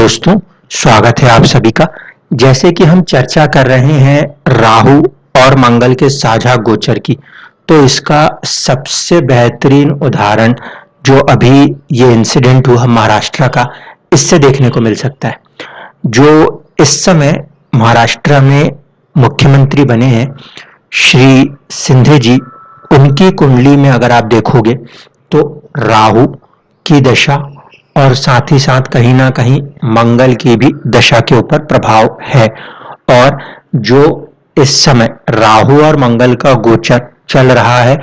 दोस्तों, स्वागत है आप सभी का। जैसे कि हम चर्चा कर रहे हैं राहु और मंगल के साझा गोचर की, तो इसका सबसे बेहतरीन उदाहरण जो अभी ये इंसिडेंट हुआ महाराष्ट्र का, इससे देखने को मिल सकता है। जो इस समय महाराष्ट्र में मुख्यमंत्री बने हैं श्री शिंदे जी, उनकी कुंडली में अगर आप देखोगे तो राहु की दशा और साथ ही साथ कहीं ना कहीं मंगल की भी दशा के ऊपर प्रभाव है। और जो इस समय राहु और मंगल का गोचर चल रहा है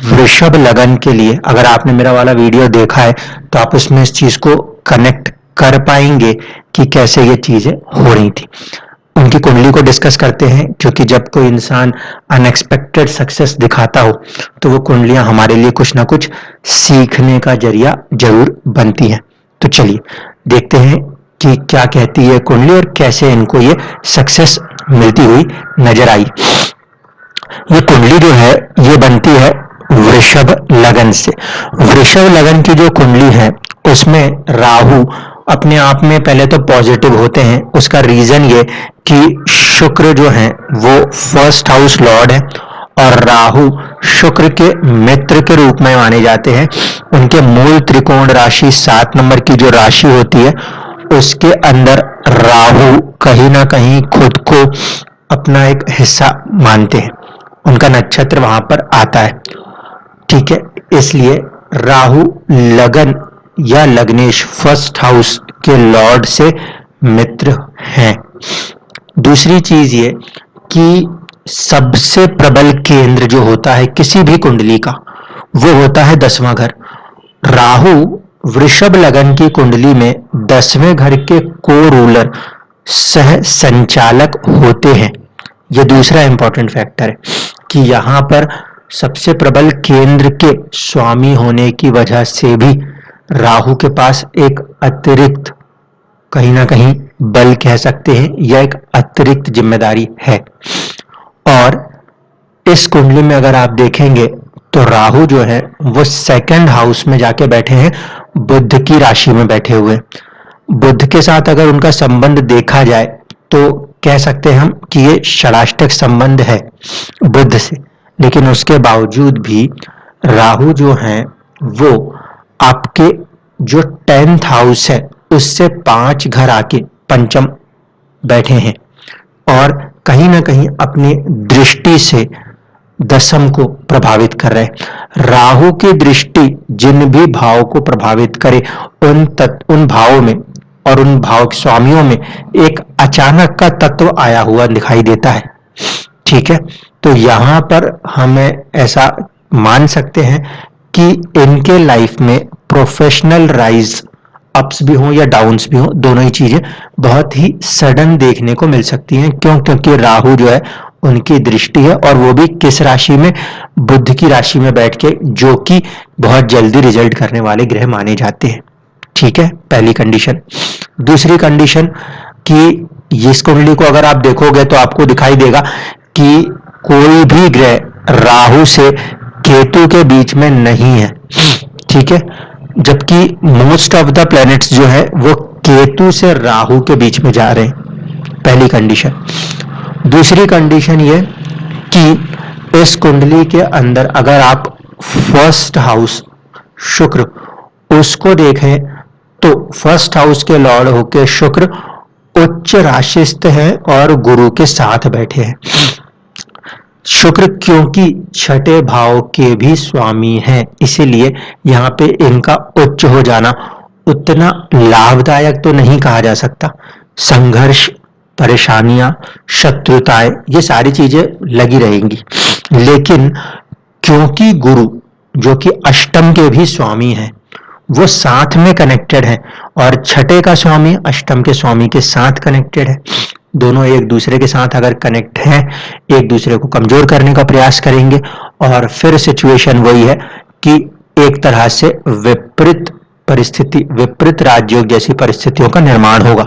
वृषभ लगन के लिए, अगर आपने मेरा वाला वीडियो देखा है तो आप उसमें इस चीज को कनेक्ट कर पाएंगे कि कैसे ये चीजें हो रही थी। उनकी कुंडली को डिस्कस करते हैं, क्योंकि जब कोई इंसान अनएक्सपेक्टेड सक्सेस दिखाता हो तो वो कुंडलियां हमारे लिए कुछ ना कुछ सीखने का जरिया जरूर बनती हैं। तो चलिए देखते हैं कि क्या कहती है कुंडली और कैसे इनको ये सक्सेस मिलती हुई नजर आई। ये कुंडली जो है ये बनती है वृषभ लगन से। वृषभ लगन की जो कुंडली है उसमें राहु अपने आप में पहले तो पॉजिटिव होते हैं। उसका रीजन ये कि शुक्र जो है वो फर्स्ट हाउस लॉर्ड है और राहु शुक्र के मित्र के रूप में माने जाते हैं। उनके मूल त्रिकोण राशि 7 नंबर की जो राशि होती है उसके अंदर राहु कहीं ना कहीं खुद को अपना एक हिस्सा मानते हैं। उनका नक्षत्र वहां पर आता है, ठीक है। इसलिए राहु लगन या लग्नेश फर्स्ट हाउस के लॉर्ड से मित्र हैं। दूसरी चीज ये कि सबसे प्रबल केंद्र जो होता है किसी भी कुंडली का वो होता है 10वां घर। राहु वृषभ लगन की कुंडली में 10वें घर के को रूलर सह संचालक होते हैं। ये दूसरा इंपॉर्टेंट फैक्टर है कि यहां पर सबसे प्रबल केंद्र के स्वामी होने की वजह से भी राहु के पास एक अतिरिक्त कहीं ना कहीं बल कह सकते हैं या एक अतिरिक्त जिम्मेदारी है। और इस कुंडली में अगर आप देखेंगे तो राहु जो है वो 2nd हाउस में जाके बैठे हैं, बुध की राशि में बैठे हुए। बुध के साथ अगर उनका संबंध देखा जाए तो कह सकते हैं हम कि ये षडाष्टक संबंध है बुध से, लेकिन उसके बावजूद भी राहु जो है वो आपके जो 10th हाउस है उससे 5 घर आके पंचम बैठे हैं और कहीं ना कहीं अपनी दृष्टि से 10th को प्रभावित कर रहे हैं। राहु की दृष्टि जिन भी भाव को प्रभावित करे उन भावों में और उन भाव स्वामियों में एक अचानक का तत्व आया हुआ दिखाई देता है, ठीक है। तो यहां पर हमें ऐसा मान सकते हैं कि इनके लाइफ में प्रोफेशनल राइज अप्स भी हों या डाउन्स भी हों, दोनों ही चीजें बहुत ही सडन देखने को मिल सकती हैं। क्योंकि राहु जो है उनकी दृष्टि है और वो भी किस राशि में, बुध की राशि में बैठ के, जो कि बहुत जल्दी रिजल्ट करने वाले ग्रह माने जाते हैं, ठीक है। पहली कंडीशन। दूसरी कंडीशन कि इस कुंडली को अगर आप देखोगे तो आपको दिखाई देगा कि कोई भी ग्रह राहु से केतु के बीच में नहीं है, ठीक है। जबकि मोस्ट ऑफ द प्लैनेट्स जो है वो केतु से राहु के बीच में जा रहे हैं, पहली कंडीशन। दूसरी कंडीशन ये कि इस कुंडली के अंदर अगर आप फर्स्ट हाउस शुक्र उसको देखें तो फर्स्ट हाउस के लॉर्ड होके शुक्र उच्च राशिस्थ है और गुरु के साथ बैठे हैं। शुक्र क्योंकि 6ठे भाव के भी स्वामी हैं, इसीलिए यहाँ पे इनका उच्च हो जाना उतना लाभदायक तो नहीं कहा जा सकता। संघर्ष, परेशानियां, शत्रुताएं, ये सारी चीजें लगी रहेंगी। लेकिन क्योंकि गुरु जो कि अष्टम के भी स्वामी हैं वो साथ में कनेक्टेड है और 6ठे का स्वामी अष्टम के स्वामी के साथ कनेक्टेड है, दोनों एक दूसरे के साथ अगर कनेक्ट हैं एक दूसरे को कमजोर करने का प्रयास करेंगे और फिर सिचुएशन वही है कि एक तरह से विपरीत परिस्थिति, विपरीत राजयोग जैसी परिस्थितियों का निर्माण होगा।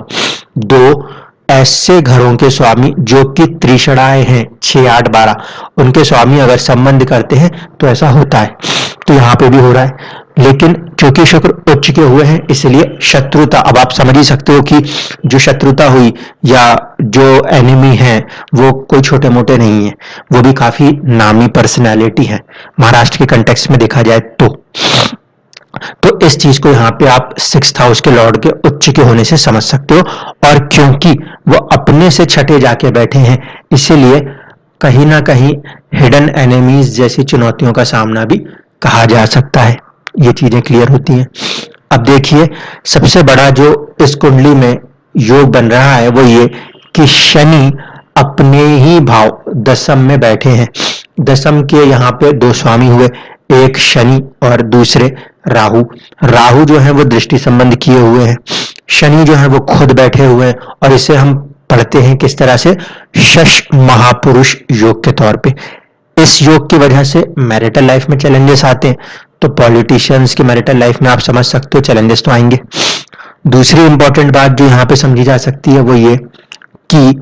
दो ऐसे घरों के स्वामी जो कि त्रिषणाएं हैं 6, 8, 12, उनके स्वामी अगर संबंध करते हैं तो ऐसा होता है। तो यहाँ पे भी हो रहा है। लेकिन क्योंकि शुक्र उच्च के हुए हैं इसलिए शत्रुता, अब आप समझ ही सकते हो कि जो शत्रुता हुई या जो एनिमी है वो कोई छोटे मोटे नहीं है, वो भी काफी नामी पर्सनैलिटी है महाराष्ट्र के कंटेक्स्ट में देखा जाए तो इस चीज को यहाँ पे आप 6th हाउस के लॉर्ड के उच्च के होने से समझ सकते हो। और क्योंकि वो अपने से छठे जाके बैठे हैं इसीलिए कहीं ना कहीं हिडन एनिमीज जैसी चुनौतियों का सामना भी कहा जा सकता है। ये चीजें क्लियर होती हैं। अब देखिए सबसे बड़ा जो इस कुंडली में योग बन रहा है वो ये कि शनि अपने ही भाव दसम में बैठे हैं। दसम के यहाँ पे दो स्वामी हुए, एक शनि और दूसरे राहु। राहु जो है वो दृष्टि संबंध किए हुए हैं, शनि जो है वो खुद बैठे हुए हैं और इसे हम पढ़ते हैं किस तरह से, शश महापुरुष योग के तौर पे। इस योग की वजह से मैरिटल लाइफ में चैलेंजेस आते हैं, तो पॉलिटिशियंस की मैरिटल लाइफ में आप समझ सकते हो चैलेंजेस तो आएंगे। दूसरी इंपॉर्टेंट बात जो यहाँ पे समझी जा सकती है वो ये कि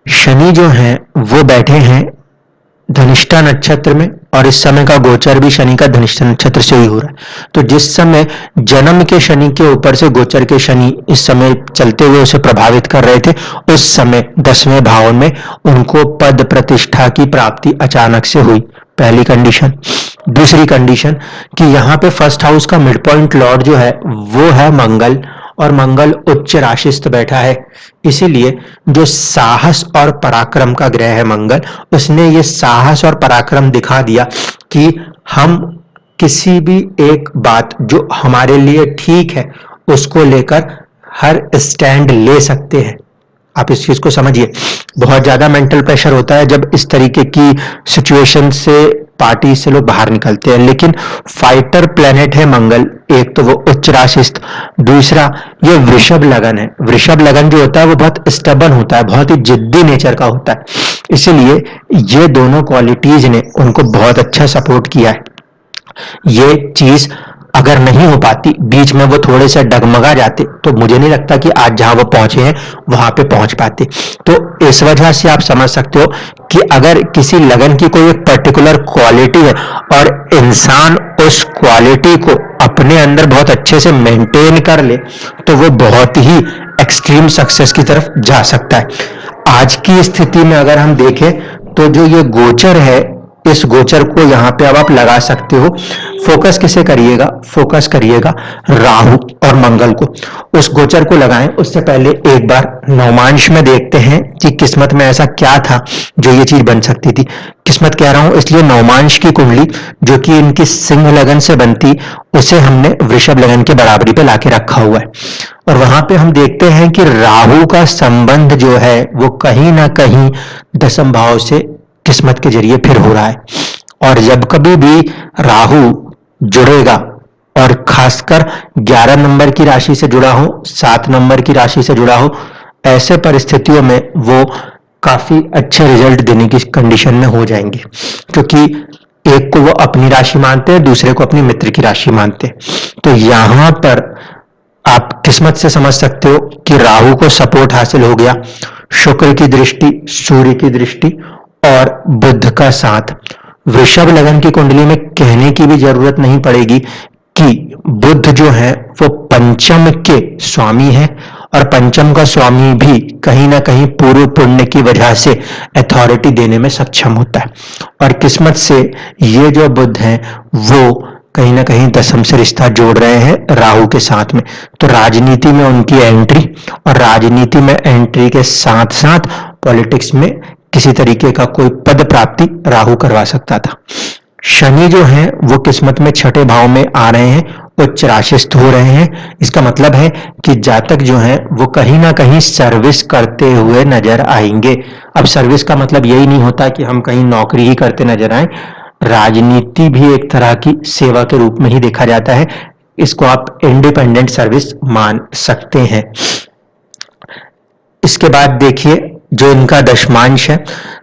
शनि जो है वो बैठे हैं धनिष्ठा नक्षत्र में और इस समय का गोचर भी शनि का धनिष्ठा नक्षत्र से ही हो रहा है। तो जिस समय जन्म के शनि के ऊपर से गोचर के शनि इस समय चलते हुए उसे प्रभावित कर रहे थे, उस समय 10वें भाव में उनको पद प्रतिष्ठा की प्राप्ति अचानक से हुई, पहली कंडीशन। दूसरी कंडीशन कि यहाँ पे फर्स्ट हाउस का मिड पॉइंट लॉर्ड जो है वो है मंगल, और मंगल उच्च राशिस्थ बैठा है, इसीलिए जो साहस और पराक्रम का ग्रह है मंगल, उसने ये साहस और पराक्रम दिखा दिया कि हम किसी भी एक बात जो हमारे लिए ठीक है उसको लेकर हर स्टैंड ले सकते हैं। आप इस चीज को समझिए, बहुत ज्यादा मेंटल प्रेशर होता है जब इस तरीके की सिचुएशन से पार्टी से लोग बाहर निकलते हैं, लेकिन फाइटर प्लेनेट है मंगल, एक तो वो उच्च राशिस्थ, दूसरा ये वृषभ लगन है। वृषभ लगन जो होता है वो बहुत स्टबन होता है, बहुत ही जिद्दी नेचर का होता है, इसीलिए ये दोनों क्वालिटीज ने उनको बहुत अच्छा सपोर्ट किया है। ये चीज अगर नहीं हो पाती, बीच में वो थोड़े से डगमगा जाते, तो मुझे नहीं लगता कि आज जहां वो पहुंचे हैं वहां पे पहुंच पाते। तो इस वजह से आप समझ सकते हो कि अगर किसी लगन की कोई एक पर्टिकुलर क्वालिटी है और इंसान उस क्वालिटी को अपने अंदर बहुत अच्छे से मेंटेन कर ले तो वो बहुत ही एक्सट्रीम सक्सेस की तरफ जा सकता है। आज की स्थिति में अगर हम देखें तो जो ये गोचर है, इस गोचर को यहां पे अब आप लगा सकते हो। फोकस किसे करिएगा, फोकस करिएगा राहु और मंगल को, उस गोचर को लगाएं। उससे पहले एक बार नवमांश में देखते हैं कि किस्मत में ऐसा क्या था जो ये चीज बन सकती थी। किस्मत कह रहा हूं इसलिए नवमांश की कुंडली जो कि इनकी सिंह लगन से बनती, उसे हमने वृषभ लगन के बराबरी पे लाके रखा हुआ है। और वहां पे हम देखते हैं कि राहु का संबंध जो है वो कहीं ना कहीं दसम भाव से किस्मत के जरिए फिर हो रहा है। और जब कभी भी राहु जुड़ेगा और खासकर 11 नंबर की राशि से जुड़ा हो, 7 नंबर की राशि से जुड़ा हो, ऐसे परिस्थितियों में वो काफी अच्छे रिजल्ट देने की कंडीशन में हो जाएंगे, क्योंकि एक को वो अपनी राशि मानते हैं, दूसरे को अपनी मित्र की राशि मानते हैं। तो यहां पर आप किस्मत से समझ सकते हो कि राहु को सपोर्ट हासिल हो गया, शुक्र की दृष्टि, सूर्य की दृष्टि और बुध का साथ। वृषभ लगन की कुंडली में कहने की भी जरूरत नहीं पड़ेगी कि बुध जो है वो पंचम के स्वामी है, और पंचम का स्वामी भी कहीं ना कहीं पूर्व पुण्य की वजह से अथॉरिटी देने में सक्षम होता है। और किस्मत से ये जो बुध हैं वो कहीं ना कहीं दसम से रिश्ता जोड़ रहे हैं राहु के साथ में। तो राजनीति में उनकी एंट्री, और राजनीति में एंट्री के साथ साथ पॉलिटिक्स में किसी तरीके का कोई पद प्राप्ति राहु करवा सकता था। शनि जो है वो किस्मत में छठे भाव में आ रहे हैं, उच्च राशिस्थ हो रहे हैं। इसका मतलब है कि जातक जो है वो कहीं ना कहीं सर्विस करते हुए नजर आएंगे। अब सर्विस का मतलब यही नहीं होता कि हम कहीं नौकरी ही करते नजर आए, राजनीति भी एक तरह की सेवा के रूप में ही देखा जाता है। इसको आप इंडिपेंडेंट सर्विस मान सकते हैं। इसके बाद देखिए जो इनका दशमांश है,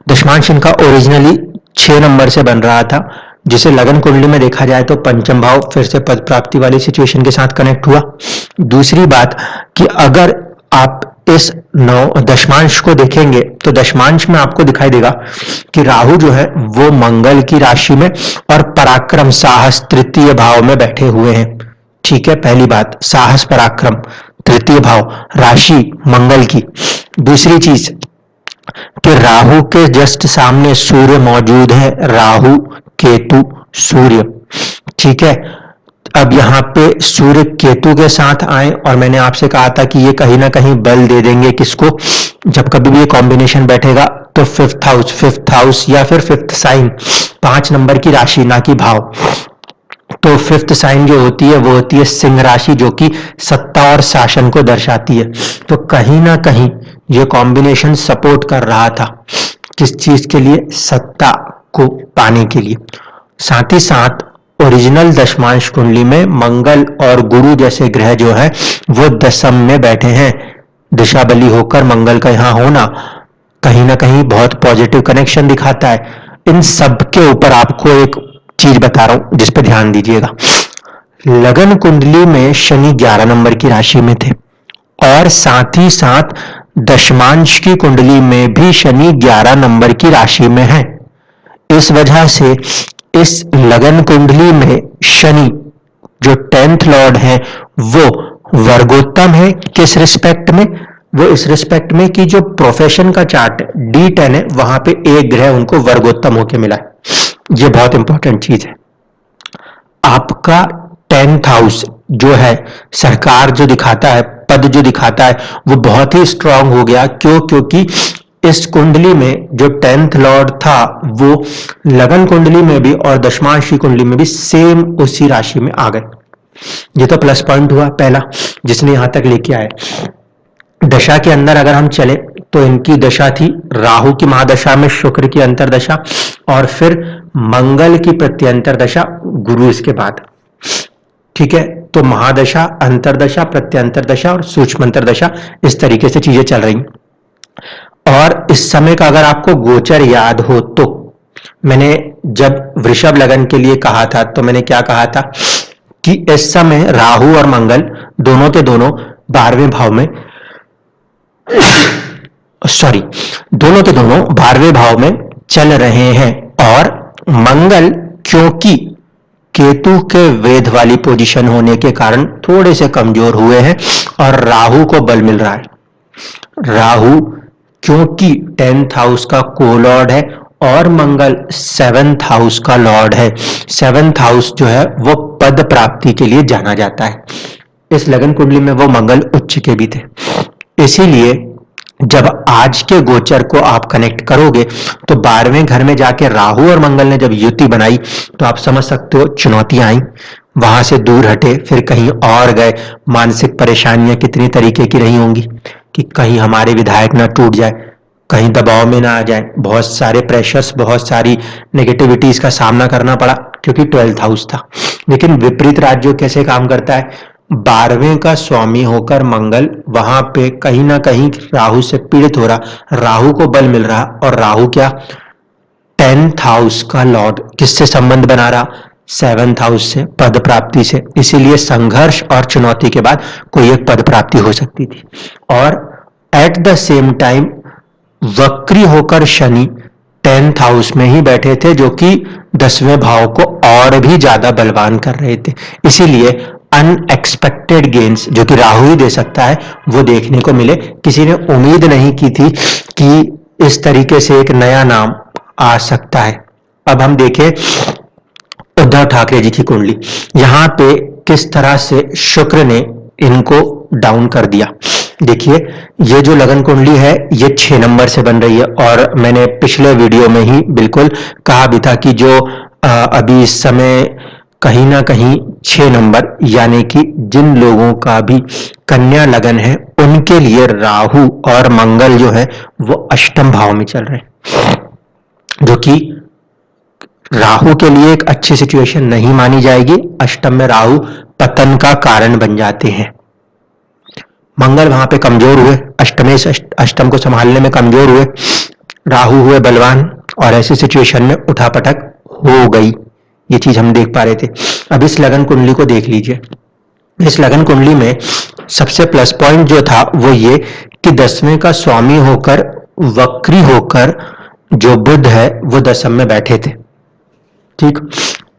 दशमांश इनका ओरिजिनली 6 नंबर से बन रहा था, जिसे लगन कुंडली में देखा जाए तो पंचम भाव फिर से पद प्राप्ति वाली सिचुएशन के साथ कनेक्ट हुआ। दूसरी बात कि अगर आप इस नौ दशमांश को देखेंगे तो दशमांश में आपको दिखाई देगा कि राहु जो है वो मंगल की राशि में और पराक्रम साहस तृतीय भाव में बैठे हुए हैं। ठीक है, पहली बात साहस पराक्रम तृतीय भाव राशि मंगल की। दूसरी चीज कि राहु के जस्ट सामने सूर्य मौजूद है, राहु केतु सूर्य। ठीक है, अब यहाँ पे सूर्य केतु के साथ आए और मैंने आपसे कहा था कि ये कहीं ना कहीं बल दे देंगे किसको, जब कभी भी ये कॉम्बिनेशन बैठेगा तो फिफ्थ हाउस या फिर फिफ्थ साइन, 5 नंबर की राशि ना कि भाव। तो फिफ्थ साइन जो होती है वो होती है सिंह राशि, जो कि सत्ता और शासन को दर्शाती है। तो कहीं ना कहीं ये कॉम्बिनेशन सपोर्ट कर रहा था किस चीज के लिए, सत्ता को पाने के लिए। साथ ही साथ ओरिजिनल दशमांश कुंडली में मंगल और गुरु जैसे ग्रह जो है वो दशम में बैठे हैं। दिशा बली होकर मंगल का यहां होना कहीं ना कहीं बहुत पॉजिटिव कनेक्शन दिखाता है। इन सब के ऊपर आपको एक चीज बता रहा हूं जिस पे ध्यान दीजिएगा। लगन कुंडली में शनि 11 नंबर की राशि में थे और साथ ही साथ दशमांश की कुंडली में भी शनि 11 नंबर की राशि में है। इस वजह से इस लगन कुंडली में शनि जो 10th लॉर्ड है वो वर्गोत्तम है। किस रिस्पेक्ट में, वो इस रिस्पेक्ट में कि जो प्रोफेशन का चार्ट है D10 है वहां पे एक ग्रह उनको वर्गोत्तम होके मिला है। ये बहुत इंपॉर्टेंट चीज है। आपका 10th हाउस जो है, सरकार जो दिखाता है, पद जो दिखाता है, वो बहुत ही स्ट्रांग हो गया। क्यों? क्योंकि इस कुंडली में जो 10th लॉर्ड था वो लगन कुंडली में भी और दशमांश की कुंडली में भी सेम उसी राशि में आ गए। ये तो प्लस पॉइंट हुआ पहला जिसने यहां तक लेके आए। दशा के अंदर अगर हम चले तो इनकी दशा थी राहु की महादशा में शुक्र की अंतरदशा और फिर मंगल की प्रत्यंतर दशा गुरु इसके बाद। ठीक है, तो महादशा, अंतरदशा, प्रत्यंतर दशा और सूक्ष्म अंतरदशा, इस तरीके से चीजें चल रही। और इस समय का अगर आपको गोचर याद हो तो मैंने जब वृषभ लगन के लिए कहा था तो मैंने क्या कहा था कि इस समय राहु और मंगल दोनों के दोनों 12वें भाव में दोनों के दोनों 12वें भाव में चल रहे हैं। और मंगल क्योंकि केतु के वेध वाली पोजीशन होने के कारण थोड़े से कमजोर हुए हैं और राहु को बल मिल रहा है। राहु क्योंकि 10th हाउस का को लॉर्ड है और मंगल 7th हाउस का लॉर्ड है। 7th हाउस जो है वो पद प्राप्ति के लिए जाना जाता है। इस लगन कुंडली में वो मंगल उच्च के भी थे। इसीलिए जब आज के गोचर को आप कनेक्ट करोगे तो 12वें घर में जाके राहु और मंगल ने जब युति बनाई तो आप समझ सकते हो चुनौतियां आई, वहां से दूर हटे फिर कहीं और गए। मानसिक परेशानियां कितनी तरीके की रही होंगी कि कहीं हमारे विधायक ना टूट जाए, कहीं दबाव में ना आ जाए, बहुत सारे प्रेशर्स, बहुत सारी नेगेटिविटीज का सामना करना पड़ा क्योंकि 12th हाउस था। लेकिन विपरीत राज्यों कैसे काम करता है, 12वें का स्वामी होकर मंगल वहां पे कहीं ना कहीं राहु से पीड़ित हो रहा, राहु को बल मिल रहा और राहु क्या 10th हाउस का लॉर्ड किससे संबंध बना रहा, 7th हाउस से, पद प्राप्ति से। इसीलिए संघर्ष और चुनौती के बाद कोई एक पद प्राप्ति हो सकती थी। और एट द सेम टाइम वक्री होकर शनि 10th हाउस में ही बैठे थे जो कि 10वें भाव को और भी ज्यादा बलवान कर रहे थे। इसीलिए अनएक्सपेक्टेड गेन्स जो कि राहु ही दे सकता है वो देखने को मिले। किसी ने उम्मीद नहीं की थी कि इस तरीके से एक नया नाम आ सकता है। अब हम देखें उद्धव ठाकरे जी की कुंडली, यहां पे किस तरह से शुक्र ने इनको डाउन कर दिया। देखिए ये जो लगन कुंडली है ये 6 नंबर से बन रही है और मैंने पिछले वीडियो में ही बिल्कुल कहा भी था कि जो अभी इस समय कहीं ना कहीं 6 नंबर यानी कि जिन लोगों का भी कन्या लगन है उनके लिए राहु और मंगल जो है वो अष्टम भाव में चल रहे हैं, जो कि राहु के लिए एक अच्छी सिचुएशन नहीं मानी जाएगी। अष्टम में राहु पतन का कारण बन जाते हैं। मंगल वहां पे कमजोर हुए, अष्टम को संभालने में कमजोर हुए, राहु हुए बलवान और ऐसी सिचुएशन में उठापटक हो गई। ये चीज हम देख पा रहे थे। अब इस लगन कुंडली को देख लीजिए। इस लगन कुंडली में सबसे प्लस पॉइंट जो था वो ये कि 10वें का स्वामी होकर वक्री होकर जो बुध है वो दशम में बैठे थे, ठीक।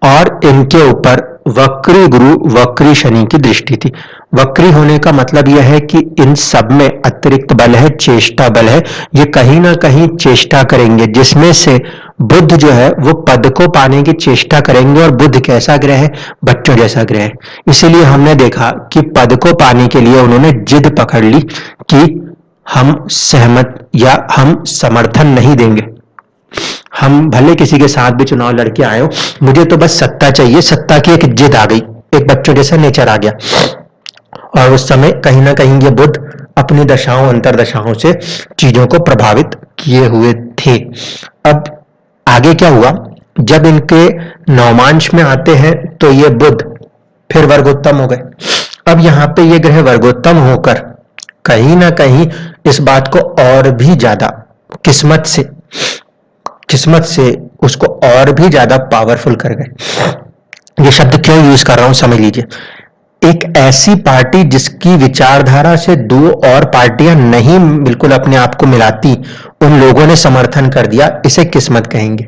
और इनके ऊपर वक्री गुरु वक्री शनि की दृष्टि थी। वक्री होने का मतलब यह है कि इन सब में अतिरिक्त बल है, चेष्टा बल है, ये कहीं ना कहीं चेष्टा करेंगे, जिसमें से बुध जो है वो पद को पाने की चेष्टा करेंगे। और बुध कैसा ग्रह है? बच्चों जैसा ग्रह है। इसीलिए हमने देखा कि पद को पाने के लिए उन्होंने जिद पकड़ ली कि हम सहमत या हम समर्थन नहीं देंगे, हम भले किसी के साथ भी चुनाव लड़के आए हो, मुझे तो बस सत्ता चाहिए। सत्ता की एक जिद आ गई, एक बच्चों जैसा नेचर आ गया। और उस समय कहीं ना कहीं ये बुध अपनी दशाओं अंतरदशाओं से चीजों को प्रभावित किए हुए थे। अब आगे क्या हुआ, जब इनके नवमांश में आते हैं तो ये बुध फिर वर्गोत्तम हो गए। अब यहां पे ये ग्रह वर्गोत्तम होकर कहीं ना कहीं इस बात को और भी ज्यादा किस्मत से उसको और भी ज्यादा पावरफुल कर गए। ये शब्द क्यों यूज कर रहा हूं समझ लीजिए। एक ऐसी पार्टी जिसकी विचारधारा से दो और पार्टियां नहीं बिल्कुल अपने आप को मिलाती, उन लोगों ने समर्थन कर दिया, इसे किस्मत कहेंगे।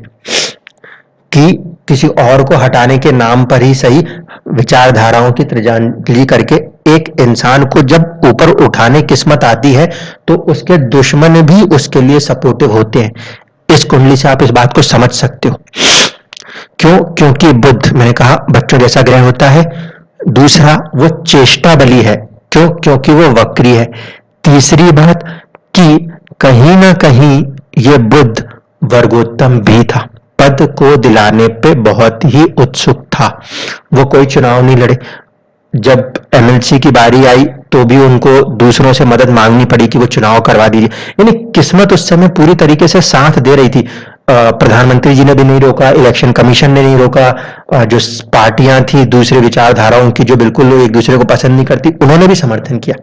कि किसी और को हटाने के नाम पर ही सही विचारधाराओं की तिरंजली करके एक इंसान को जब ऊपर उठाने किस्मत आती है तो उसके दुश्मन भी उसके लिए सपोर्टिव होते हैं। इस कुंडली से आप इस बात को समझ सकते हो। क्यों? क्योंकि बुध मैंने कहा बच्चों जैसा ग्रह होता है। दूसरा, वो चेष्टा बली है। क्यों? क्योंकि वो वक्री है। तीसरी बात कि कहीं ना कहीं ये बुध वर्गोत्तम भी था, पद को दिलाने पे बहुत ही उत्सुक था। वो कोई चुनाव नहीं लड़े, जब एमएलसी की बारी आई तो भी उनको दूसरों से मदद मांगनी पड़ी कि वो चुनाव करवा दीजिए। यानी किस्मत उस समय पूरी तरीके से साथ दे रही थी। प्रधानमंत्री जी ने भी नहीं रोका, इलेक्शन कमीशन ने नहीं रोका, जो पार्टियां थी दूसरे विचारधाराओं की जो बिल्कुल एक दूसरे को पसंद नहीं करती, उन्होंने भी समर्थन किया।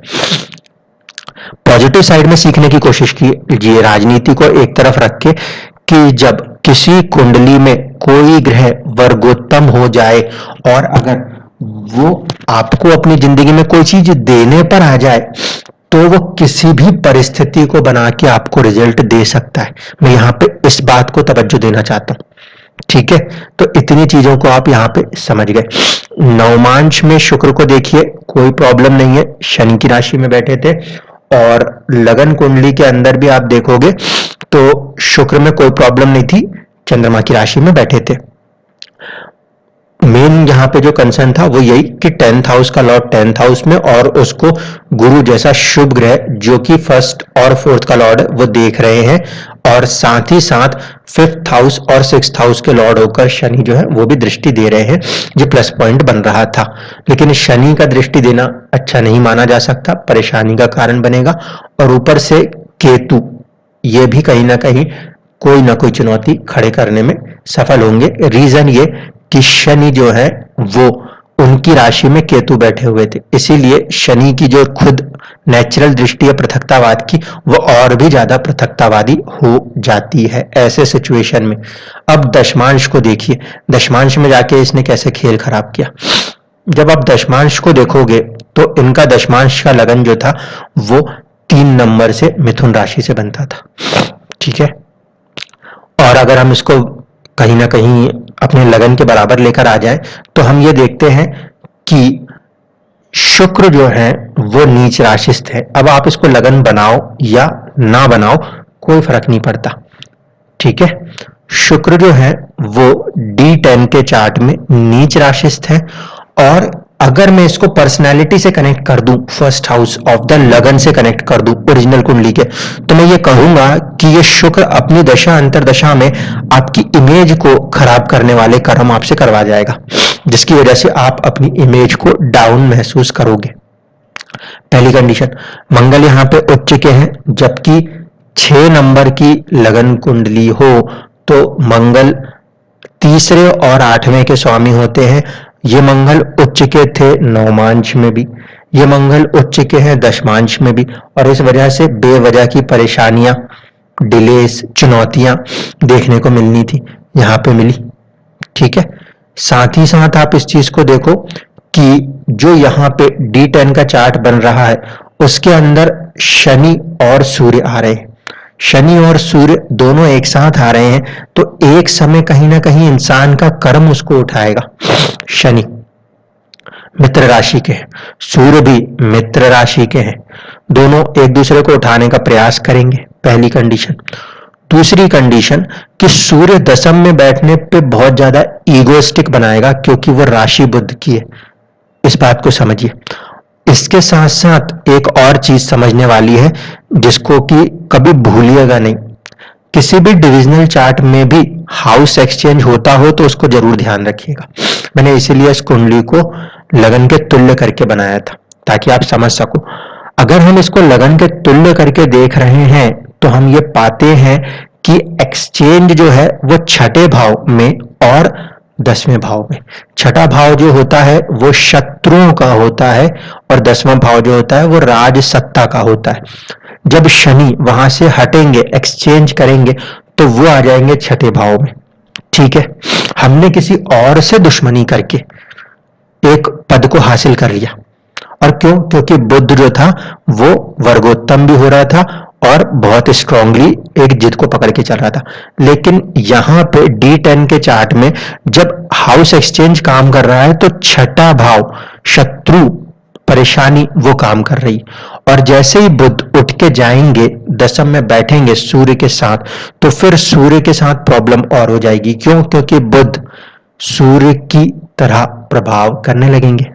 पॉजिटिव साइड में सीखने की कोशिश कीजिए राजनीति को एक तरफ रख के कि जब किसी कुंडली में कोई ग्रह वर्गोत्तम हो जाए और अगर वो आपको अपनी जिंदगी में कोई चीज देने पर आ जाए तो वो किसी भी परिस्थिति को बना के आपको रिजल्ट दे सकता है। मैं यहाँ पे इस बात को तवज्जो देना चाहता हूँ, ठीक है। तो इतनी चीजों को आप यहाँ पे समझ गए। नवमांश में शुक्र को देखिए, कोई प्रॉब्लम नहीं है, शनि की राशि में बैठे थे। और लगन कुंडली के अंदर भी आप देखोगे तो शुक्र में कोई प्रॉब्लम नहीं थी, चंद्रमा की राशि में बैठे थे। मेन यहाँ पे जो कंसर्न था वो यही कि 10th हाउस का लॉर्ड 10th हाउस में और उसको गुरु जैसा शुभ ग्रह जो कि 1st और 4th का लॉर्ड है वो देख रहे हैं, और साथ ही साथ 5th हाउस और 6th हाउस के लॉर्ड होकर शनि जो है वो भी दृष्टि दे रहे हैं, जो प्लस पॉइंट बन रहा था। लेकिन शनि का दृष्टि देना अच्छा नहीं माना जा सकता, परेशानी का कारण बनेगा। और ऊपर से केतु, ये भी कहीं ना कहीं कोई ना कोई चुनौती खड़े करने में सफल होंगे। रीजन ये कि शनि जो है वो उनकी राशि में केतु बैठे हुए थे, इसीलिए शनि की जो खुद नेचुरल दृष्टि है पृथकतावाद की, वो और भी ज्यादा पृथकतावादी हो जाती है ऐसे सिचुएशन में। अब दशमांश को देखिए, दशमांश में जाके इसने कैसे खेल खराब किया। जब आप दशमांश को देखोगे तो इनका दशमांश का लगन जो था वो 3 नंबर से मिथुन राशि से बनता था, ठीक है। और अगर हम इसको कहीं ना कहीं अपने लगन के बराबर लेकर आ जाए तो हम ये देखते हैं कि शुक्र जो है वो नीच राशिस्थ है। अब आप इसको लगन बनाओ या ना बनाओ कोई फर्क नहीं पड़ता, ठीक है। शुक्र जो है वो D10 के चार्ट में नीच राशिस्थ है। और अगर मैं इसको पर्सनालिटी से कनेक्ट कर दूं, 1st हाउस ऑफ द लगन से कनेक्ट कर दूं ओरिजिनल कुंडली के, तो मैं ये कहूंगा कि ये शुक्र अपनी दशा अंतरदशा में आपकी इमेज को खराब करने वाले कर्म आपसे करवा जाएगा, जिसकी वजह से आप अपनी इमेज को डाउन महसूस करोगे। पहली कंडीशन, मंगल यहाँ पे उच्च के हैं, जबकि 6 नंबर की लगन कुंडली हो तो मंगल तीसरे और 8वें के स्वामी होते हैं। ये मंगल उच्च के थे नवमांश में भी, ये मंगल उच्च के हैं दशमांश में भी, और इस वजह से बेवजह की परेशानियां, डिलेस, चुनौतियां देखने को मिलनी थी, यहां पे मिली, ठीक है। साथ ही साथ आप इस चीज को देखो कि जो यहाँ पे D10 का चार्ट बन रहा है उसके अंदर शनि और सूर्य आ रहे हैं। शनि और सूर्य दोनों एक साथ आ रहे हैं, तो एक समय कहीं ना कहीं इंसान का कर्म उसको उठाएगा। शनि मित्र राशि के हैं, सूर्य भी मित्र राशि के हैं, दोनों एक दूसरे को उठाने का प्रयास करेंगे, पहली कंडीशन। दूसरी कंडीशन कि सूर्य दशम में बैठने पे बहुत ज्यादा ईगोइस्टिक बनाएगा, क्योंकि वो राशि बुध की है। इस बात को समझिए। इसके साथ साथ एक और चीज समझने वाली है जिसको कि कभी भूलिएगा नहीं। किसी भी डिविजनल चार्ट में भी हाउस एक्सचेंज होता हो तो उसको जरूर ध्यान रखिएगा। मैंने इसीलिए इस कुंडली को लगन के तुल्य करके बनाया था, ताकि आप समझ सको। अगर हम इसको लगन के तुल्य करके देख रहे हैं तो हम ये पाते हैं कि एक्सचेंज जो है वो छठे भाव में और 10वें भाव में। छठा भाव जो होता है वो शत्रुओं का होता है और 10वां भाव जो होता है वो राज सत्ता का होता है। जब शनि वहां से हटेंगे, एक्सचेंज करेंगे, तो वो आ जाएंगे छठे भाव में। ठीक है, हमने किसी और से दुश्मनी करके एक पद को हासिल कर लिया। और क्यों? क्योंकि बुध जो था वो वर्गोत्तम भी हो रहा था और बहुत स्ट्रांगली एक जिद को पकड़ के चल रहा था। लेकिन यहां पे D10 के चार्ट में जब हाउस एक्सचेंज काम कर रहा है तो छठा भाव शत्रु परेशानी वो काम कर रही। और जैसे ही बुध उठ के जाएंगे, दशम में बैठेंगे सूर्य के साथ, तो फिर सूर्य के साथ प्रॉब्लम और हो जाएगी। क्यों? क्योंकि बुध सूर्य की तरह प्रभाव करने लगेंगे,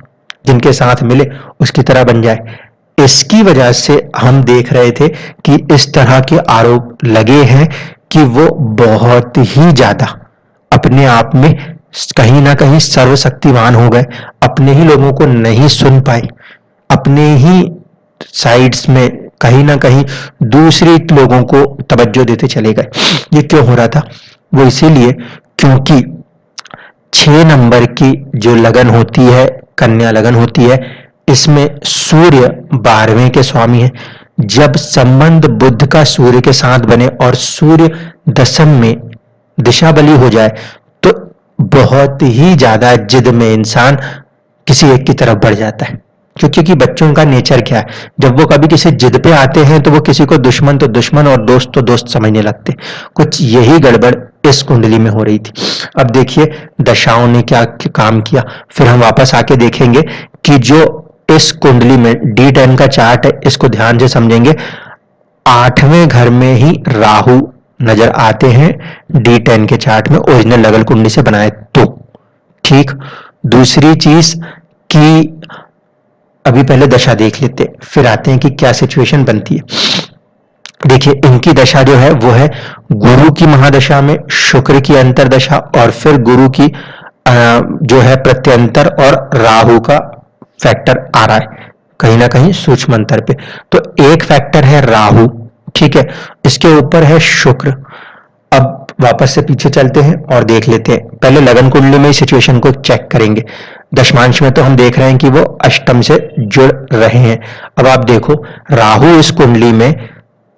जिनके साथ मिले उसकी तरह बन जाए। इसकी वजह से हम देख रहे थे कि इस तरह के आरोप लगे हैं कि वो बहुत ही ज्यादा अपने आप में कहीं ना कहीं सर्वशक्तिमान हो गए, अपने ही लोगों को नहीं सुन पाए, अपने ही साइड्स में कहीं ना कहीं दूसरे लोगों को तवज्जो देते चले गए। ये क्यों हो रहा था? वो इसीलिए क्योंकि 6 नंबर की जो लगन होती है, कन्या लगन होती है, इसमें सूर्य 12वें के स्वामी है। जब संबंध बुध का सूर्य के साथ बने और सूर्य दशम में दिशा बली हो जाए तो बहुत ही ज्यादा जिद में इंसान किसी एक की तरफ बढ़ जाता है। क्योंकि बच्चों का नेचर क्या है, जब वो कभी किसी जिद पे आते हैं तो वो किसी को दुश्मन तो दुश्मन और दोस्त तो दोस्त समझने लगते। कुछ यही गड़बड़ इस कुंडली में हो रही थी। अब देखिए दशाओं ने क्या काम किया, फिर हम वापस आके देखेंगे कि जो इस कुंडली में D10 का चार्ट है, इसको ध्यान से समझेंगे। 8वें घर में ही राहु नजर आते हैं D10 के चार्ट में, ओरिजिनल लगन कुंडली से बनाए तो। ठीक, दूसरी चीज कि अभी पहले दशा देख लेते, फिर आते हैं कि क्या सिचुएशन बनती है। देखिए इनकी दशा जो है वो है गुरु की महादशा में, शुक्र की अंतरदशा, और फिर गुरु की जो है प्रत्यंतर और राहु का फैक्टर आ रहा है कहीं ना कहीं सूक्ष्म अंतर पे। तो एक फैक्टर है राहु, ठीक है, इसके ऊपर है शुक्र। अब वापस से पीछे चलते हैं और देख लेते हैं। पहले लगन कुंडली में सिचुएशन को चेक करेंगे। दशमांश में तो हम देख रहे हैं कि वो अष्टम से जुड़ रहे हैं। अब आप देखो राहु इस कुंडली में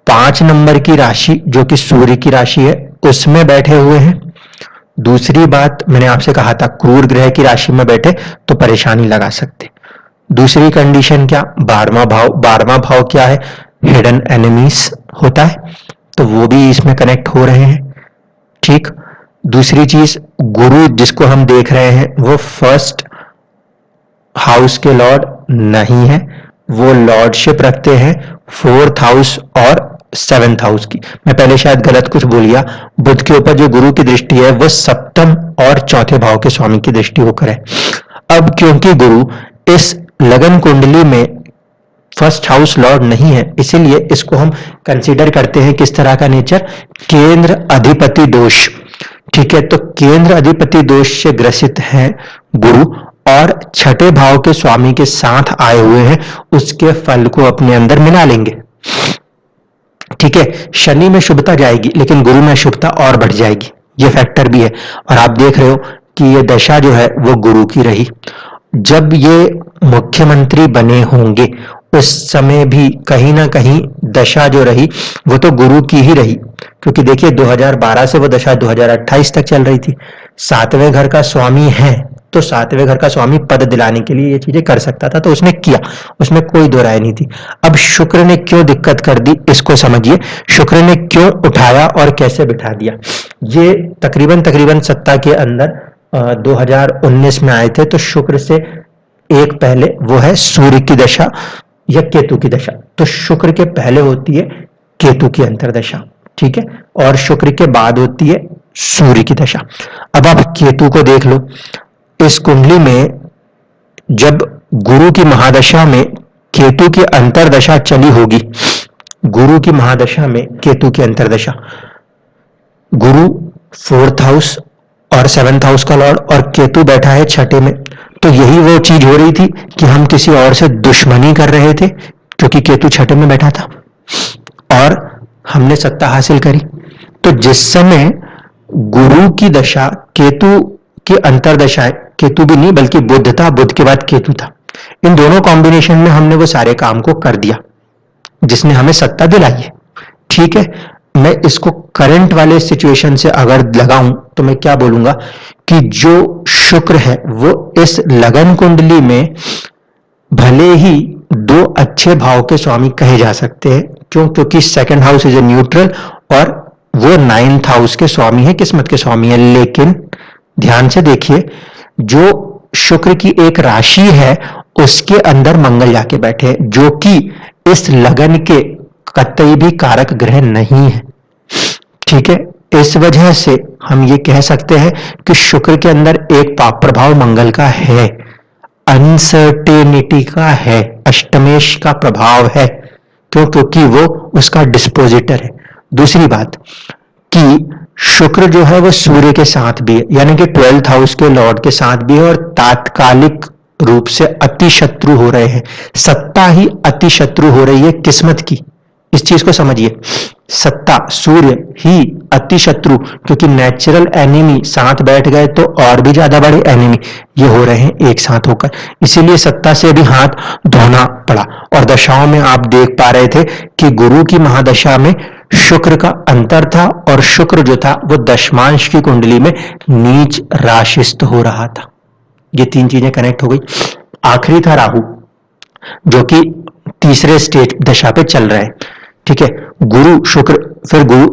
5 नंबर की राशि जो कि सूर्य की राशि है उसमें बैठे हुए हैं। दूसरी बात मैंने आपसे कहा था क्रूर ग्रह की राशि में बैठे तो परेशानी लगा सकते। दूसरी कंडीशन क्या? 12वां भाव। 12वां भाव क्या है? हिडन एनिमीज होता है, तो वो भी इसमें कनेक्ट हो रहे हैं। ठीक, दूसरी चीज गुरु जिसको हम देख रहे हैं वो फर्स्ट हाउस के लॉर्ड नहीं है, वो लॉर्डशिप रखते हैं 4th हाउस और 7th हाउस की। मैं पहले शायद गलत कुछ बोल गया। बुध के ऊपर जो गुरु की दृष्टि है वो सप्तम और चौथे भाव के स्वामी की दृष्टि होकर है। अब क्योंकि गुरु इस लगन कुंडली में फर्स्ट हाउस लॉर्ड नहीं है, इसीलिए इसको हम कंसीडर करते हैं किस तरह का नेचर? केंद्र अधिपति दोष। ठीक है, तो केंद्र अधिपति दोष से ग्रसित है गुरु और छठे भाव के स्वामी के साथ आए हुए हैं, उसके फल को अपने अंदर मिला लेंगे। ठीक है, शनि में शुभता जाएगी लेकिन गुरु में शुभता और बढ़ जाएगी, ये फैक्टर भी है। और आप देख रहे हो कि ये दशा जो है वो गुरु की रही। जब ये मुख्यमंत्री बने होंगे उस समय भी कहीं ना कहीं दशा जो रही वो तो गुरु की ही रही, क्योंकि देखिए 2012 से वो दशा 2028 तक चल रही थी। 7वें घर का स्वामी है तो सातवें घर का स्वामी पद दिलाने के लिए ये चीजें कर सकता था, तो उसने किया, उसमें कोई दो राय नहीं थी। अब शुक्र ने क्यों दिक्कत कर दी इसको समझिए, शुक्र ने क्यों उठाया और कैसे बिठा दिया। ये तकरीबन सत्ता के अंदर 2019 में आए थे, तो शुक्र से एक पहले वो है सूर्य की दशा या केतु की दशा। तो शुक्र के पहले होती है केतु की अंतर्दशा, ठीक है, और शुक्र के बाद होती है सूर्य की दशा। अब आप केतु को देख लो, इस कुंडली में जब गुरु की महादशा में केतु की अंतर्दशा चली होगी, गुरु की महादशा में केतु की अंतर्दशा, गुरु 4th हाउस और 7th हाउस का लॉर्ड और केतु बैठा है छठे में, तो यही वो चीज हो रही थी कि हम किसी और से दुश्मनी कर रहे थे क्योंकि केतु छठे में बैठा था और हमने सत्ता हासिल करी। तो जिस समय गुरु की दशा केतु की अंतर्दशाएं, केतु भी नहीं बल्कि बुध था, बुध के बाद केतु था, इन दोनों कॉम्बिनेशन में हमने वो सारे काम को कर दिया जिसने हमें सत्ता दिलाई है, ठीक है। मैं इसको करंट वाले सिचुएशन से अगर लगाऊं तो मैं क्या बोलूंगा कि जो शुक्र है वो इस लगन कुंडली में भले ही दो अच्छे भाव के स्वामी कहे जा सकते हैं, क्यों, क्योंकि 2nd house is a neutral और वो 9th हाउस के स्वामी है, किस्मत के स्वामी है। लेकिन ध्यान से देखिए, जो शुक्र की एक राशि है उसके अंदर मंगल जाके बैठे, जो कि इस लगन के कतई भी कारक ग्रह नहीं है, ठीक है। इस वजह से हम ये कह सकते हैं कि शुक्र के अंदर एक पाप प्रभाव मंगल का है, अनसर्टेनिटी का है, अष्टमेश का प्रभाव है, क्यों, क्योंकि वो उसका डिस्पोजिटर है। दूसरी बात कि शुक्र जो है वो सूर्य के साथ भी है, यानी कि 12th हाउस के लॉर्ड के साथ भी है और तात्कालिक रूप से अति शत्रु हो रहे हैं, सत्ता ही अति शत्रु हो रही है किस्मत की। इस चीज को समझिए, सत्ता सूर्य ही अति शत्रु, क्योंकि नेचुरल एनिमी साथ बैठ गए तो और भी ज्यादा बड़े एनिमी ये हो रहे हैं एक साथ होकर, इसीलिए सत्ता से भी हाथ धोना पड़ा। और दशाओं में आप देख पा रहे थे कि गुरु की महादशा में शुक्र का अंतर था और शुक्र जो था वो दशमांश की कुंडली में नीच राशिस्थ हो रहा था। ये तीन चीजें कनेक्ट हो गई। आखिरी था राहु, जो कि तीसरे स्टेज दशा पे चल रहा है, ठीक है। गुरु शुक्र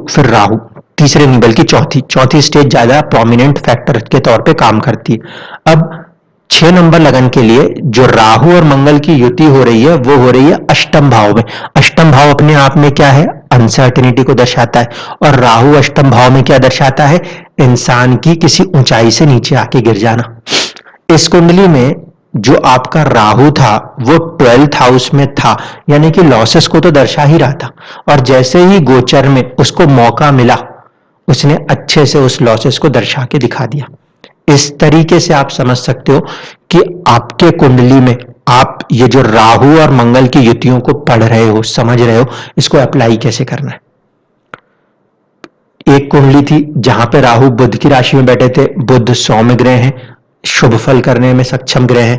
फिर राहु, तीसरे नहीं बल्कि चौथी स्टेज ज्यादा प्रोमिनेंट फैक्टर के तौर पे काम करती है। अब 6 नंबर लगन के लिए जो राहु और मंगल की युति हो रही है वो हो रही है अष्टम भाव में। अष्टम भाव अपने आप में क्या है, अनसर्टेनिटी को दर्शाता है, और राहु अष्टम भाव में क्या दर्शाता है, इंसान की किसी ऊंचाई से नीचे आके गिर जाना। इस कुंडली में जो आपका राहु था वो 12th हाउस में था, यानी कि लॉसेस को तो दर्शा ही रहा था, और जैसे ही गोचर में उसको मौका मिला उसने अच्छे से उस लॉसेस को दर्शा के दिखा दिया। इस तरीके से आप समझ सकते हो कि आपके कुंडली में आप ये जो राहु और मंगल की युतियों को पढ़ रहे हो, समझ रहे हो, इसको अप्लाई कैसे करना है। एक कुंडली थी जहां पे राहु बुध की राशि में बैठे थे, बुध सौम्य ग्रह है, शुभ फल करने में सक्षम ग्रह है,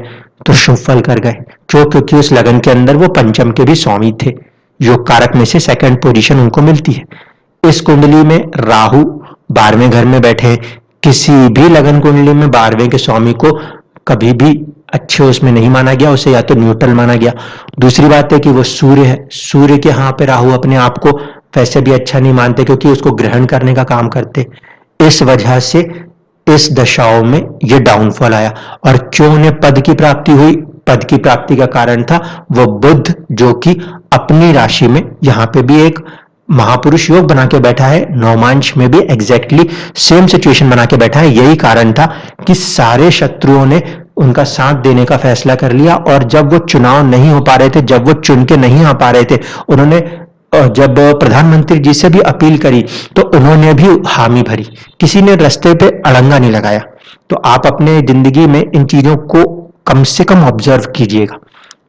तो शुभ फल कर गए, क्योंकि उस लगन के अंदर वो पंचम के भी स्वामी थे, योग कारक में से 2nd पोजीशन उनको मिलती है। इस कुंडली में राहु 12वें घर में बैठे, किसी भी लगन कुंडली में 12वें के स्वामी को कभी भी अच्छे उसमें नहीं माना गया, उसे या तो न्यूट्रल माना गया। दूसरी बात है कि वो सूर्य है, सूर्य के यहाँ पे राहु अपने आप को वैसे भी अच्छा नहीं मानते क्योंकि उसको ग्रहण करने का काम करते। इस वजह से इस दशाओं में ये डाउनफॉल आया। और क्यों उन्हें पद की प्राप्ति हुई, पद की प्राप्ति का कारण था वो बुध जो कि अपनी राशि में यहां पे भी एक महापुरुष योग बना के बैठा है, नवमांश में भी एग्जैक्टली सेम सिचुएशन बना के बैठा है। यही कारण था कि सारे शत्रुओं ने उनका साथ देने का फैसला कर लिया, और जब वो चुनाव नहीं हो पा रहे थे, जब वो चुन के नहीं आ पा रहे थे, उन्होंने जब प्रधानमंत्री जी से भी अपील करी तो उन्होंने भी हामी भरी, किसी ने रास्ते पे अड़ंगा नहीं लगाया। तो आप अपने जिंदगी में इन चीजों को कम से कम ऑब्जर्व कीजिएगा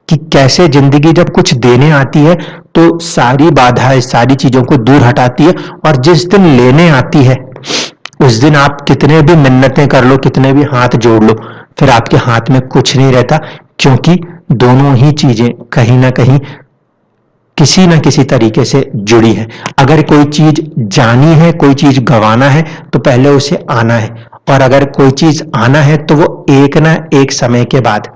कि कैसे जिंदगी जब कुछ देने आती है तो सारी बाधाएं, सारी चीजों को दूर हटाती है, और जिस दिन लेने आती है उस दिन आप कितने भी मिन्नतें कर लो, कितने भी हाथ जोड़ लो, फिर आपके हाथ में कुछ नहीं रहता, क्योंकि दोनों ही चीजें कहीं ना कहीं किसी ना किसी तरीके से जुड़ी है। अगर कोई चीज जानी है, कोई चीज गंवाना है, तो पहले उसे आना है, और अगर कोई चीज आना है तो वो एक ना एक समय के बाद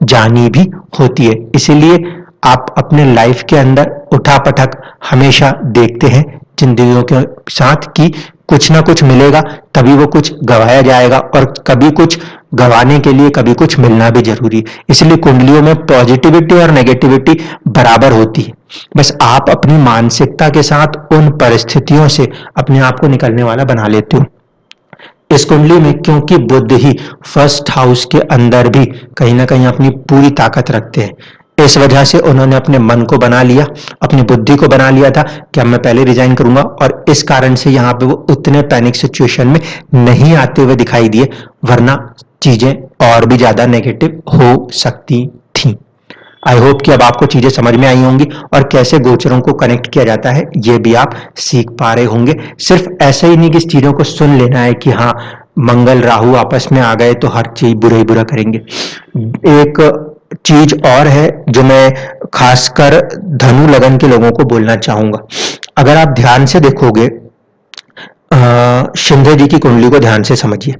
जानी भी होती है। इसीलिए आप अपने लाइफ के अंदर उठापटक हमेशा देखते हैं जिंदगियों के साथ कि कुछ ना कुछ मिलेगा, कभी वो कुछ गवाया जाएगा और कभी कुछ गवाने के लिए कभी कुछ मिलना भी जरूरी है। इसलिए कुंडलियों में पॉजिटिविटी और नेगेटिविटी बराबर होती है। बस आप अपनी मानसिकता के साथ उन परिस्थितियों से अपने आप को निकलने वाला बना लेते हो। इस कुंडली में क्योंकि बुध ही फर्स्ट हाउस के अंदर भी कहीं ना कहीं अपनी पूरी ताकत रखते हैं, इस वजह से उन्होंने अपने मन को बना लिया, अपनी बुद्धि को बना लिया था कि अब मैं पहले रिजाइन करूंगा, और इस कारण से यहाँ पे वो उतने पैनिक सिचुएशन में नहीं आते हुए दिखाई दिए, वरना चीजें और भी ज्यादा नेगेटिव हो सकती थी। आई होप कि अब आपको चीजें समझ में आई होंगी और कैसे गोचरों को कनेक्ट किया जाता है ये भी आप सीख पा रहे होंगे। सिर्फ ऐसा ही नहीं कि इस चीजों को सुन लेना है कि हाँ मंगल राहु आपस में आ गए तो हर चीज बुरा ही बुरा करेंगे। एक चीज और है जो मैं खासकर धनु लगन के लोगों को बोलना चाहूंगा। अगर आप ध्यान से देखोगे, शिंदे जी की कुंडली को ध्यान से समझिए।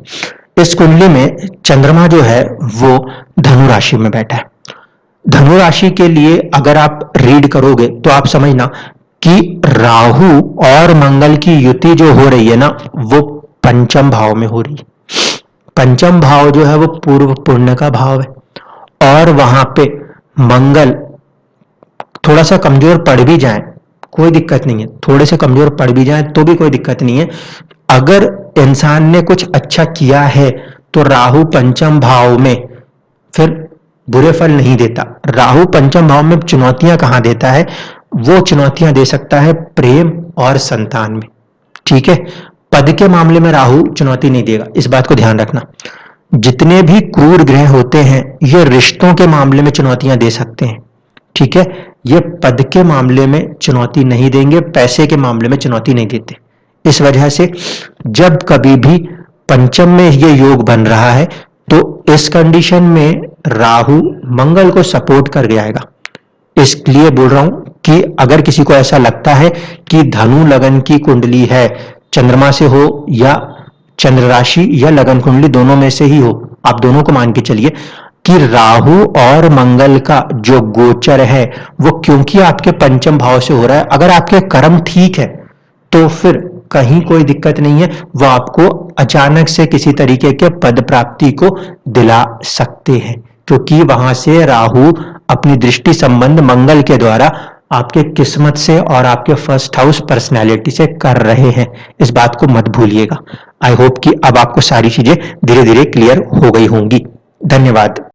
इस कुंडली में चंद्रमा जो है वो धनु राशि में बैठा है। धनु राशि के लिए अगर आप रीड करोगे तो आप समझना कि राहु और मंगल की युति जो हो रही है ना वो पंचम भाव में हो रही है। पंचम भाव जो है वो पूर्व पुण्य का भाव है, और वहां पे मंगल थोड़ा सा कमजोर पड़ भी जाए कोई दिक्कत नहीं है, थोड़े से कमजोर पड़ भी जाए तो भी कोई दिक्कत नहीं है। अगर इंसान ने कुछ अच्छा किया है तो राहु पंचम भाव में फिर बुरे फल नहीं देता। राहु पंचम भाव में चुनौतियां कहां देता है? वो चुनौतियां दे सकता है प्रेम और संतान में। ठीक है, पद के मामले में राहु चुनौती नहीं देगा, इस बात को ध्यान रखना। जितने भी क्रूर ग्रह होते हैं ये रिश्तों के मामले में चुनौतियां दे सकते हैं। ठीक है, ये पद के मामले में चुनौती नहीं देंगे, पैसे के मामले में चुनौती नहीं देते। इस वजह से जब कभी भी पंचम में ये योग बन रहा है तो इस कंडीशन में राहु मंगल को सपोर्ट कर जाएगा। इसलिए बोल रहा हूं कि अगर किसी को ऐसा लगता है कि धनु लगन की कुंडली है, चंद्रमा से हो या चंद्र राशि या लगन कुंडली दोनों में से ही हो, आप दोनों को मान के चलिए कि राहु और मंगल का जो गोचर है वो क्योंकि आपके पंचम भाव से हो रहा है, अगर आपके कर्म ठीक है तो फिर कहीं कोई दिक्कत नहीं है, वो आपको अचानक से किसी तरीके के पद प्राप्ति को दिला सकते हैं, क्योंकि वहां से राहु अपनी दृष्टि संबंध मंगल के द्वारा आपके किस्मत से और आपके फर्स्ट हाउस पर्सनैलिटी से कर रहे हैं। इस बात को मत भूलिएगा। आई होप कि अब आपको सारी चीजें धीरे धीरे क्लियर हो गई होंगी। धन्यवाद।